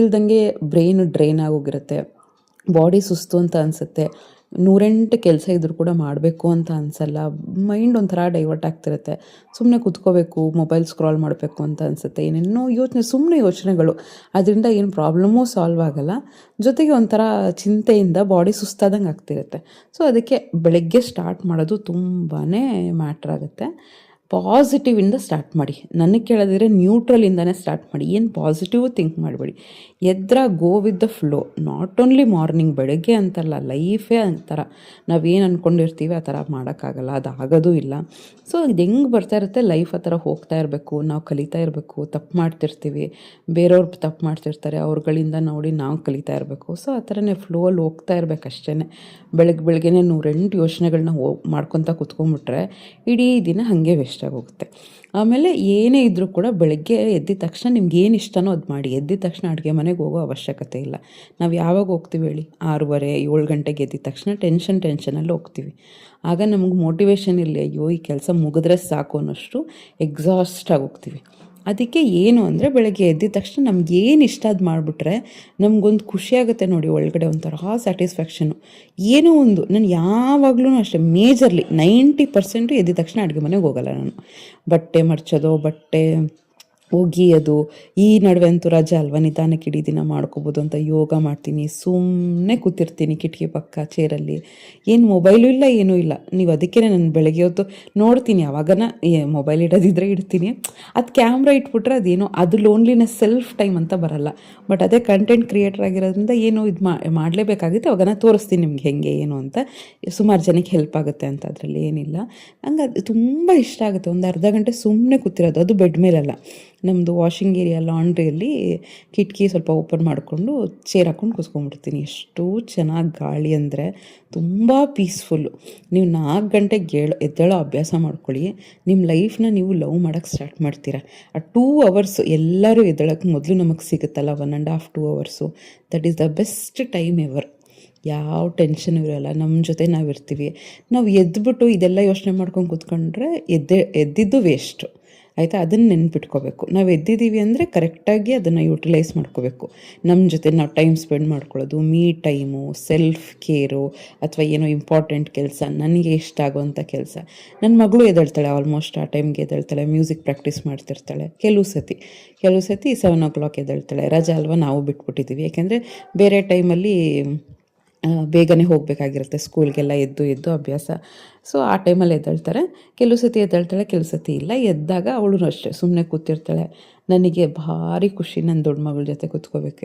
ಇಲ್ದಂಗೆ brain drain ಆಗೋಗಿರುತ್ತೆ. Body ಸುಸ್ತು ಅಂತ ಅನಿಸುತ್ತೆ. 108 ಕೆಲಸ ಇದ್ರೂ ಕೂಡ ಮಾಡಬೇಕು ಅಂತ ಅನಿಸಲ್ಲ. ಮೈಂಡ್ ಒಂಥರ ಡೈವರ್ಟ್ ಆಗ್ತಿರುತ್ತೆ. ಸುಮ್ಮನೆ ಕೂತ್ಕೋಬೇಕು, ಮೊಬೈಲ್ ಸ್ಕ್ರಾಲ್ ಮಾಡಬೇಕು ಅಂತ ಅನಿಸುತ್ತೆ. ಏನೇನೋ ಸುಮ್ಮನೆ ಯೋಚನೆಗಳು. ಅದರಿಂದ ಏನು ಪ್ರಾಬ್ಲಮ್ಮೂ ಸಾಲ್ವ್ ಆಗಲ್ಲ. ಜೊತೆಗೆ ಒಂಥರ ಚಿಂತೆಯಿಂದ ಬಾಡಿ ಸುಸ್ತಾದಂಗೆ ಆಗ್ತಿರುತ್ತೆ. ಸೊ ಅದಕ್ಕೆ ಬೆಳಗ್ಗೆ ಸ್ಟಾರ್ಟ್ ಮಾಡೋದು ತುಂಬಾ ಮ್ಯಾಟ್ರ್ ಆಗುತ್ತೆ. ಪಾಸಿಟಿವಿಂದ ಸ್ಟಾರ್ಟ್ ಮಾಡಿ. ನನಗೆ ಕೇಳೋದಿದ್ರೆ ನ್ಯೂಟ್ರಲಿಂದನೇ ಸ್ಟಾರ್ಟ್ ಮಾಡಿ. ಏನು ಪಾಸಿಟಿವ್ ಥಿಂಕ್ ಮಾಡಬೇಡಿ. ಎದ್ರ go with the flow. Not only morning, ಬೆಳಗ್ಗೆ ಅಂತಲ್ಲ, ಲೈಫೇ ಅಂತರ. ನಾವೇನು ಅಂದ್ಕೊಂಡಿರ್ತೀವಿ ಆ ಥರ ಮಾಡೋಕ್ಕಾಗಲ್ಲ, ಅದು ಆಗೋದೂ ಇಲ್ಲ. ಸೊ ಇದು ಹೆಂಗೆ ಬರ್ತಾ ಇರುತ್ತೆ, ಲೈಫ್ ಆ ಥರ ಹೋಗ್ತಾ ಇರಬೇಕು. ನಾವು ಕಲಿತಾ ಇರಬೇಕು. ತಪ್ಪು ಮಾಡ್ತಿರ್ತೀವಿ, ಬೇರೆಯವ್ರು ತಪ್ಪು ಮಾಡ್ತಿರ್ತಾರೆ, ಅವ್ರುಗಳಿಂದ ನೋಡಿ ನಾವು ಕಲಿತಾ ಇರಬೇಕು. ಸೊ ಆ ಥರನೇ ಫ್ಲೋಲ್ಲಿ ಹೋಗ್ತಾ ಇರಬೇಕು ಅಷ್ಟೇ. ಬೆಳಗ್ಗೆನೇ 108 ಯೋಚನೆಗಳನ್ನ ಮಾಡ್ಕೊತ ಕೂತ್ಕೊಂಡ್ಬಿಟ್ರೆ ಇಡೀ ದಿನ ಹಾಗೆ ವೇಸ್ಟ್ ಆಗೋಗುತ್ತೆ. ಆಮೇಲೆ ಏನೇ ಇದ್ದರೂ ಕೂಡ ಬೆಳಗ್ಗೆ ಎದ್ದಿದ ತಕ್ಷಣ ನಿಮ್ಗೆ ಏನು ಇಷ್ಟನೋ ಅದು ಮಾಡಿ. ಎದ್ದಿದ ತಕ್ಷಣ ಅಡುಗೆ ಮನೆಗೆ ಹೋಗೋ ಅವಶ್ಯಕತೆ ಇಲ್ಲ. ನಾವು ಯಾವಾಗ ಹೋಗ್ತೀವಿ ಹೇಳಿ? 6:30 7 ಗಂಟೆಗೆ ಎದ್ದಿದ ತಕ್ಷಣ ಟೆನ್ಷನಲ್ಲಿ ಹೋಗ್ತೀವಿ. ಆಗ ನಮಗೆ ಮೋಟಿವೇಶನ್ ಇರಲಿ, ಅಯ್ಯೋ ಈ ಕೆಲಸ ಮುಗಿದ್ರೆ ಸಾಕು ಅನ್ನೋಷ್ಟು ಎಕ್ಸಾಸ್ಟ್ ಆಗೋಗ್ತೀವಿ. ಅದಕ್ಕೆ ಏನು ಅಂದರೆ ಬೆಳಗ್ಗೆ ಎದ್ದಿದ ತಕ್ಷಣ ನಮ್ಗೆ ಏನು ಇಷ್ಟ ಅದು ಮಾಡಿಬಿಟ್ರೆ ನಮಗೊಂದು ಖುಷಿ ಆಗುತ್ತೆ ನೋಡಿ, ಒಳಗಡೆ ಒಂಥರ ಸ್ಯಾಟಿಸ್ಫ್ಯಾಕ್ಷನು. ಏನೋ ಒಂದು ನಾನು ಯಾವಾಗಲೂ ಅಷ್ಟೇ ಮೇಜರ್ಲಿ 90% ಎದ್ದಿದ ತಕ್ಷಣ ಅಡುಗೆ ಮನೆಗೆ ಹೋಗಲ್ಲ ನಾನು. ಬಟ್ಟೆ ಮಡ್ಚೋದು, ಬಟ್ಟೆ ಒಗೆಯೋದು, ಈ ನಡುವೆ ಅಂತೂ ರಜೆ ಅಲ್ವಾ, ನಿಧಾನಕ್ಕೆ ಇಡೀ ದಿನ ಮಾಡ್ಕೋಬೋದು ಅಂತ ಯೋಗ ಮಾಡ್ತೀನಿ. ಸುಮ್ಮನೆ ಕೂತಿರ್ತೀನಿ ಕಿಟಕಿ ಪಕ್ಕ ಚೇರಲ್ಲಿ. ಏನು ಮೊಬೈಲು ಇಲ್ಲ, ಏನೂ ಇಲ್ಲ. ನೀವು ಅದಕ್ಕೆ ನಾನು ಬೆಳಗ್ಗೆ ಹೊತ್ತು ನೋಡ್ತೀನಿ, ಯಾವಾಗನ ಮೊಬೈಲ್ ಇಡೋದಿದ್ರೆ ಇಡ್ತೀನಿ. ಅದು ಕ್ಯಾಮ್ರಾ ಇಟ್ಬಿಟ್ರೆ ಅದೇನೋ ಅದು ಲೋನ್ಲಿನೆಸ್, ಸೆಲ್ಫ್ ಟೈಮ್ ಅಂತ ಬರಲ್ಲ. ಬಟ್ ಅದೇ ಕಂಟೆಂಟ್ ಕ್ರಿಯೇಟರ್ ಆಗಿರೋದ್ರಿಂದ ಏನೋ ಇದು ಮಾಡಲೇಬೇಕಾಗುತ್ತೆ. ಅವಾಗ ನಾನು ತೋರಿಸ್ತೀನಿ ನಿಮ್ಗೆ ಹೆಂಗೆ ಏನು ಅಂತ. ಸುಮಾರು ಜನಕ್ಕೆ ಹೆಲ್ಪ್ ಆಗುತ್ತೆ ಅಂತ, ಅದರಲ್ಲಿ ಏನಿಲ್ಲ. ನಂಗೆ ಅದು ತುಂಬ ಇಷ್ಟ ಆಗುತ್ತೆ. ಒಂದು ಅರ್ಧ ಗಂಟೆ ಸುಮ್ಮನೆ ಕೂತಿರೋದು, ಅದು ಬೆಡ್ ಮೇಲಲ್ಲ, ನಮ್ಮದು ವಾಷಿಂಗ್ ಏರಿಯಾ ಲಾಂಡ್ರಿಯಲ್ಲಿ ಕಿಟಕಿ ಸ್ವಲ್ಪ ಓಪನ್ ಮಾಡಿಕೊಂಡು ಚೇರ್ ಹಾಕ್ಕೊಂಡು ಕೂತ್ಕೊಂಡ್ಬಿಡ್ತೀನಿ. ಎಷ್ಟು ಚೆನ್ನಾಗಿ ಗಾಳಿ ಅಂದರೆ ತುಂಬ ಪೀಸ್ಫುಲ್ಲು. ನೀವು 4 ಗಂಟೆಗೆ ಎದ್ದೇಳೋ ಅಭ್ಯಾಸ ಮಾಡ್ಕೊಳ್ಳಿ. ನಿಮ್ಮ ಲೈಫ್ನ ನೀವು ಲವ್ ಮಾಡೋಕ್ಕೆ ಸ್ಟಾರ್ಟ್ ಮಾಡ್ತೀರಾ. ಆ 2 ಅವರ್ಸು ಎಲ್ಲರೂ ಎದ್ದೇಳೋಕ್ಕೆ ಮೊದಲು ನಮಗೆ ಸಿಗುತ್ತಲ್ಲ, 1.5 2 hours, that is the best time ever. ಯಾವ ಟೆನ್ಷನ್ ಇರೋಲ್ಲ, ನಮ್ಮ ಜೊತೆ ನಾವು ಇರ್ತೀವಿ. ನಾವು ಎದ್ಬಿಟ್ಟು ಇದೆಲ್ಲ ಯೋಚನೆ ಮಾಡ್ಕೊಂಡು ಕೂತ್ಕೊಂಡ್ರೆ ಎದ್ದಿದ್ದು ವೇಸ್ಟು, ಆಯಿತಾ? ಅದನ್ನು ನೆನ್ಪಿಟ್ಕೋಬೇಕು. ನಾವು ಎದ್ದಿದ್ದೀವಿ ಅಂದರೆ ಕರೆಕ್ಟಾಗಿ ಅದನ್ನು ಯೂಟಿಲೈಸ್ ಮಾಡ್ಕೋಬೇಕು. ನಮ್ಮ ಜೊತೆ ನಾವು ಟೈಮ್ ಸ್ಪೆಂಡ್ ಮಾಡ್ಕೊಳ್ಳೋದು, ಮೀ ಟೈಮು, ಸೆಲ್ಫ್ ಕೇರು, ಅಥವಾ ಏನೋ ಇಂಪಾರ್ಟೆಂಟ್ ಕೆಲಸ, ನನಗೆ ಇಷ್ಟ ಆಗೋವಂಥ ಕೆಲಸ. ನನ್ನ ಮಗಳು ಎದ್ದೇಳ್ತಾಳೆ, ಆಲ್ಮೋಸ್ಟ್ ಆ ಟೈಮ್ಗೆ ಎದ್ದೇಳ್ತಾಳೆ, ಮ್ಯೂಸಿಕ್ ಪ್ರಾಕ್ಟೀಸ್ ಮಾಡ್ತಿರ್ತಾಳೆ. ಕೆಲವು ಸತಿ 7 o'clock ಎದ್ದೇಳ್ತಾಳೆ. ರಜೆ ಅಲ್ವಾ, ನಾವು ಬಿಟ್ಬಿಟ್ಟಿದ್ದೀವಿ. ಯಾಕೆಂದರೆ ಬೇರೆ ಟೈಮಲ್ಲಿ ಬೇಗನೆ ಹೋಗಬೇಕಾಗಿರುತ್ತೆ ಸ್ಕೂಲ್ಗೆಲ್ಲ, ಎದ್ದು ಅಭ್ಯಾಸ. ಸೊ ಆ ಟೈಮಲ್ಲಿ ಎದ್ದೇಳ್ತಾರೆ. ಕೆಲವು ಸತಿ ಎದ್ದೇಳ್ತಾಳೆ, ಕೆಲವು ಸತಿ ಇಲ್ಲ. ಎದ್ದಾಗ ಅವಳು ಅಷ್ಟೇ ಸುಮ್ಮನೆ ಕೂತಿರ್ತಾಳೆ. ನನಗೆ ಭಾರಿ ಖುಷಿ ನನ್ನ ದೊಡ್ಡ ಮಗಳ ಜೊತೆ ಕೂತ್ಕೋಬೇಕು.